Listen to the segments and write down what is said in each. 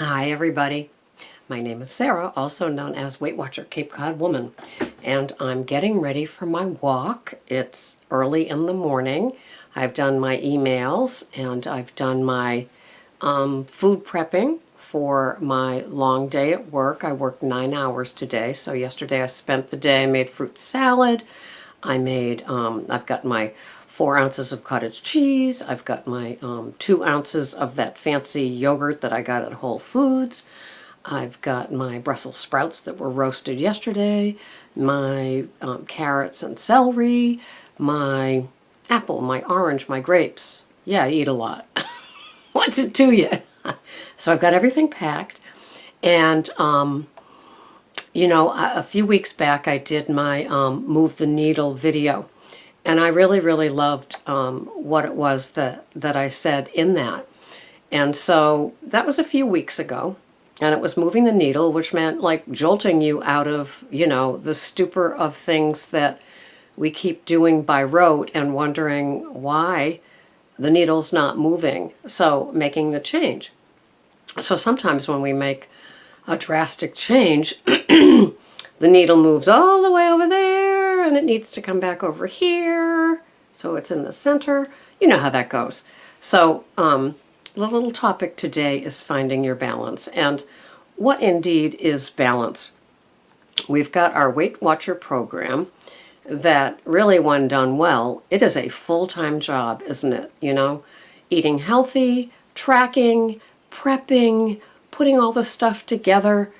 Hi everybody, my name is Sarah, also known as Weight Watcher Cape Cod Woman, and I'm getting ready for my walk. It's early in the morning. I've done my emails and I've done my food prepping for my long day at work. I worked 9 hours today, so yesterday I spent the day, I made fruit salad. I've got my 4 ounces of cottage cheese. I've got my 2 ounces of that fancy yogurt that I got at Whole Foods. I've got my Brussels sprouts that were roasted yesterday, my carrots and celery, my apple, my orange, my grapes. Yeah, I eat a lot. What's it to you? So I've got everything packed, and a few weeks back I did my Move the Needle video, and I really, really loved what it was that I said in that. And so that was a few weeks ago, and it was moving the needle, which meant like jolting you out of, the stupor of things that we keep doing by rote and wondering why the needle's not moving. So making the change. So sometimes when we make a drastic change, the needle moves all the way over there and it needs to come back over here. So it's in the center. You know how that goes. So the little topic today is finding your balance. And what indeed is balance? We've got our Weight Watcher program that really, when done well, it is a full-time job, isn't it? Eating healthy, tracking, prepping, putting all the stuff together,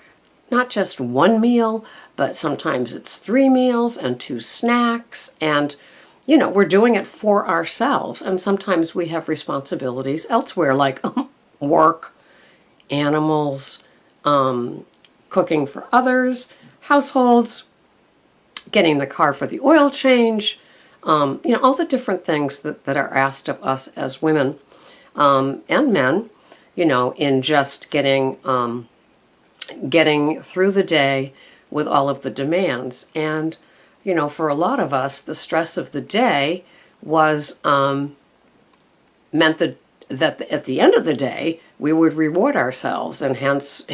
not just one meal, but sometimes it's 3 meals and 2 snacks. And, we're doing it for ourselves. And sometimes we have responsibilities elsewhere, like work, animals, cooking for others, households, getting the car for the oil change, all the different things that are asked of us as women and men, in just getting through the day with all of the demands. And, for a lot of us, the stress of the day was meant that at the end of the day, we would reward ourselves. And hence,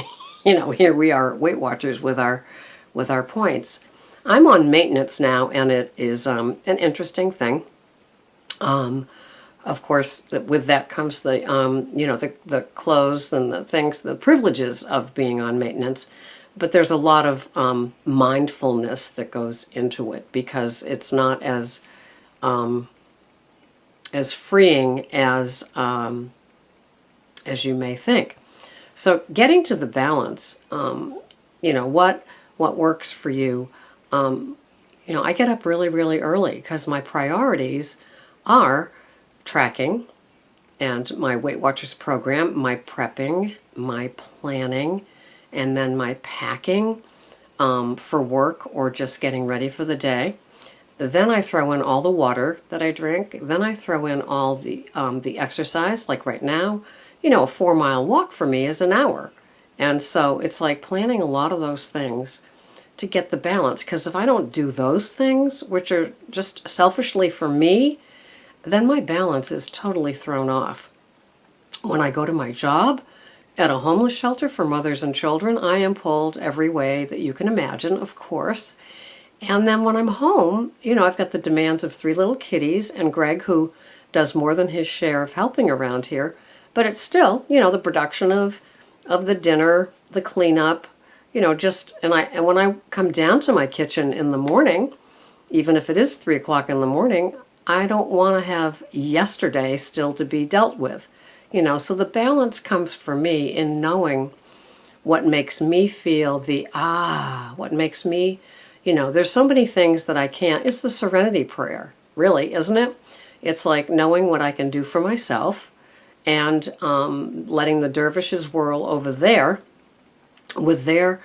here we are, Weight Watchers, with our points. I'm on maintenance now, and it is an interesting thing. Of course, with that comes the clothes and the things, the privileges of being on maintenance. But there's a lot of mindfulness that goes into it, because it's not as freeing as you may think. So getting to the balance, what works for you. I get up really, really early because my priorities are tracking and my Weight Watchers program, my prepping, my planning, and then my packing for work or just getting ready for the day. Then I throw in all the water that I drink. Then I throw in all the exercise. Like right now, a 4-mile walk for me is an hour. And so it's like planning a lot of those things to get the balance. Because if I don't do those things, which are just selfishly for me, then my balance is totally thrown off. When I go to my job at a homeless shelter for mothers and children, I am pulled every way that you can imagine, of course. And then when I'm home, I've got the demands of 3 little kitties and Greg, who does more than his share of helping around here. But it's still, the production of the dinner, the cleanup, and when I come down to my kitchen in the morning, even if it is 3 o'clock in the morning, I don't want to have yesterday still to be dealt with. So the balance comes for me in knowing what makes me feel what makes me, there's so many things that I can't. It's the serenity prayer, really, isn't it? It's like knowing what I can do for myself and letting the dervishes whirl over there with their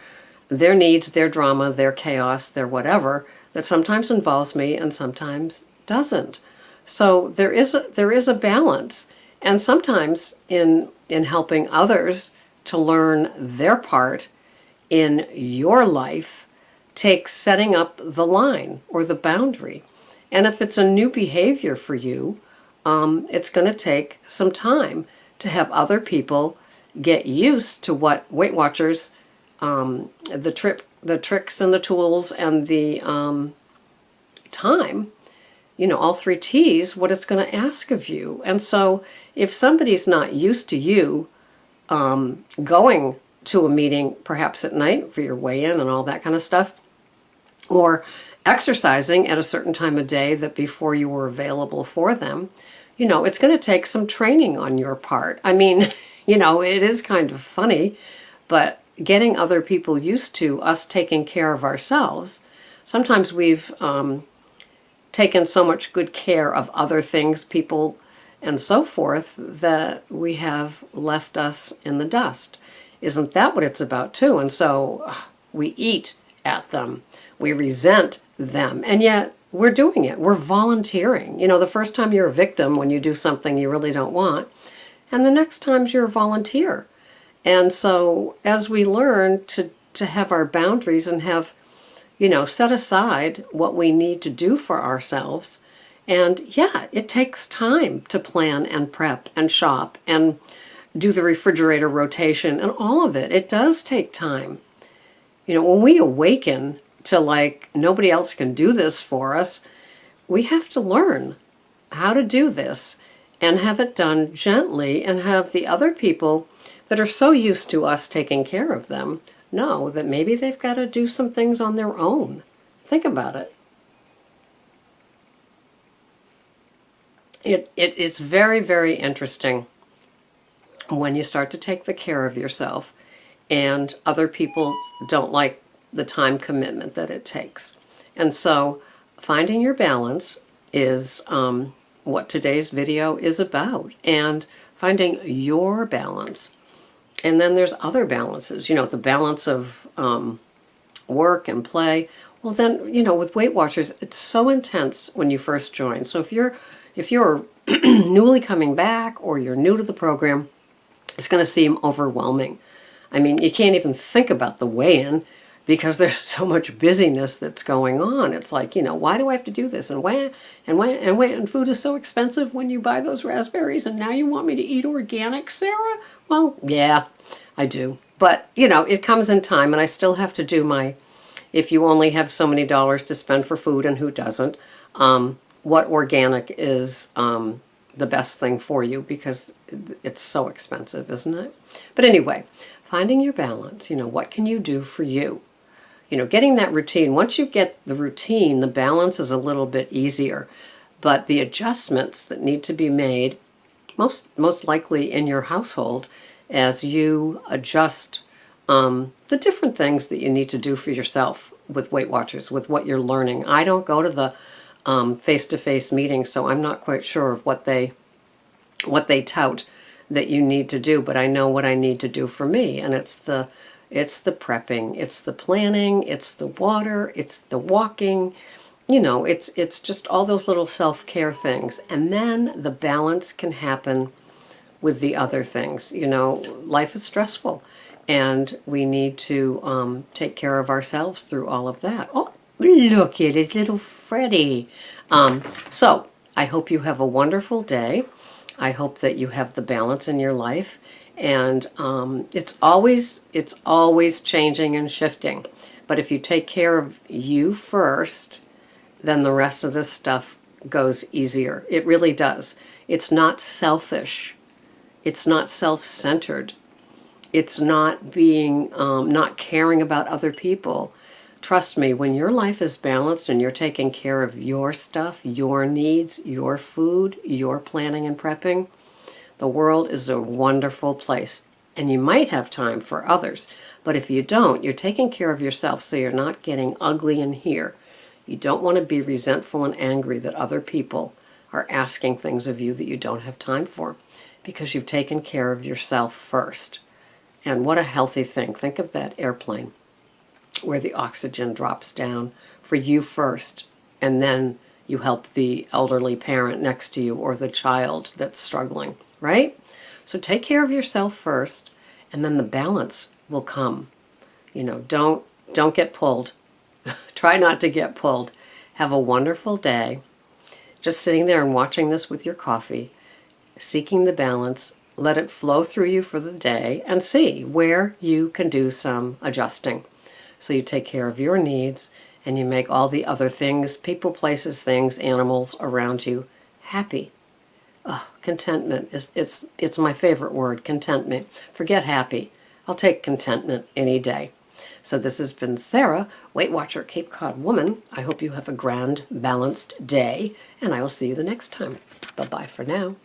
needs, their drama, their chaos, their whatever, that sometimes involves me and sometimes doesn't. So there is a balance. And sometimes in helping others to learn their part in your life takes setting up the line or the boundary. And if it's a new behavior for you, it's going to take some time to have other people get used to what Weight Watchers, the tricks and the tools and the time, all three T's, what it's going to ask of you. And so if somebody's not used to you going to a meeting perhaps at night for your weigh-in and all that kind of stuff, or exercising at a certain time of day that before you were available for them, it's going to take some training on your part. I mean, it is kind of funny, but getting other people used to us taking care of ourselves, sometimes we've taken so much good care of other things, people, and so forth, that we have left us in the dust. Isn't that what it's about too? And so we eat at them, we resent them, and yet we're doing it. We're volunteering. The first time you're a victim when you do something you really don't want, and the next time you're a volunteer. And so as we learn to have our boundaries and have, set aside what we need to do for ourselves, and yeah, it takes time to plan and prep and shop and do the refrigerator rotation and all of it. It does take time. When we awaken to like nobody else can do this for us, we have to learn how to do this and have it done gently, and have the other people that are so used to us taking care of them know that maybe they've got to do some things on their own. Think about it. It is very, very interesting when you start to take the care of yourself and other people don't like the time commitment that it takes. And so finding your balance is what today's video is about, and finding your balance. And then there's other balances, the balance of work and play. Well then, with Weight Watchers, it's so intense when you first join. So if you're newly coming back or you're new to the program, it's going to seem overwhelming. I mean, you can't even think about the weigh-in because there's so much busyness that's going on. It's like, why do I have to do this? And and food is so expensive when you buy those raspberries, and now you want me to eat organic, Sarah? Well, yeah, I do. But, it comes in time, and I still have to do my, if you only have so many dollars to spend for food, and who doesn't, what organic is the best thing for you, because it's so expensive, isn't it? But anyway, finding your balance, what can you do for you? Getting that routine. Once you get the routine, the balance is a little bit easier. But the adjustments that need to be made, most likely in your household, as you adjust the different things that you need to do for yourself with Weight Watchers, with what you're learning. I don't go to the face-to-face meetings, so I'm not quite sure of what they tout that you need to do, but I know what I need to do for me, and it's the prepping, it's the planning, it's the water, it's the walking, it's just all those little self-care things. And then the balance can happen with the other things. Life is stressful, and we need to take care of ourselves through all of that. Oh, look at his little Freddy. So I hope you have a wonderful day. I hope that you have the balance in your life. And it's always changing and shifting. But if you take care of you first, then the rest of this stuff goes easier. It really does. It's not selfish. It's not self-centered. It's not being, not caring about other people. Trust me, when your life is balanced and you're taking care of your stuff, your needs, your food, your planning and prepping, the world is a wonderful place, and you might have time for others. But if you don't, you're taking care of yourself so you're not getting ugly in here. You don't want to be resentful and angry that other people are asking things of you that you don't have time for, because you've taken care of yourself first. And what a healthy thing. Think of that airplane where the oxygen drops down for you first, and then you help the elderly parent next to you or the child that's struggling. Right? So take care of yourself first, and then the balance will come. Don't get pulled. Try not to get pulled. Have a wonderful day. Just sitting there and watching this with your coffee, seeking the balance, let it flow through you for the day, and see where you can do some adjusting. So you take care of your needs and you make all the other things, people, places, things, animals around you happy. Oh, contentment is it's my favorite word, contentment. Forget happy. I'll take contentment any day. So this has been Sarah, Weight Watcher Cape Cod Woman. I hope you have a grand, balanced day, and I will see you the next time. Bye-bye for now.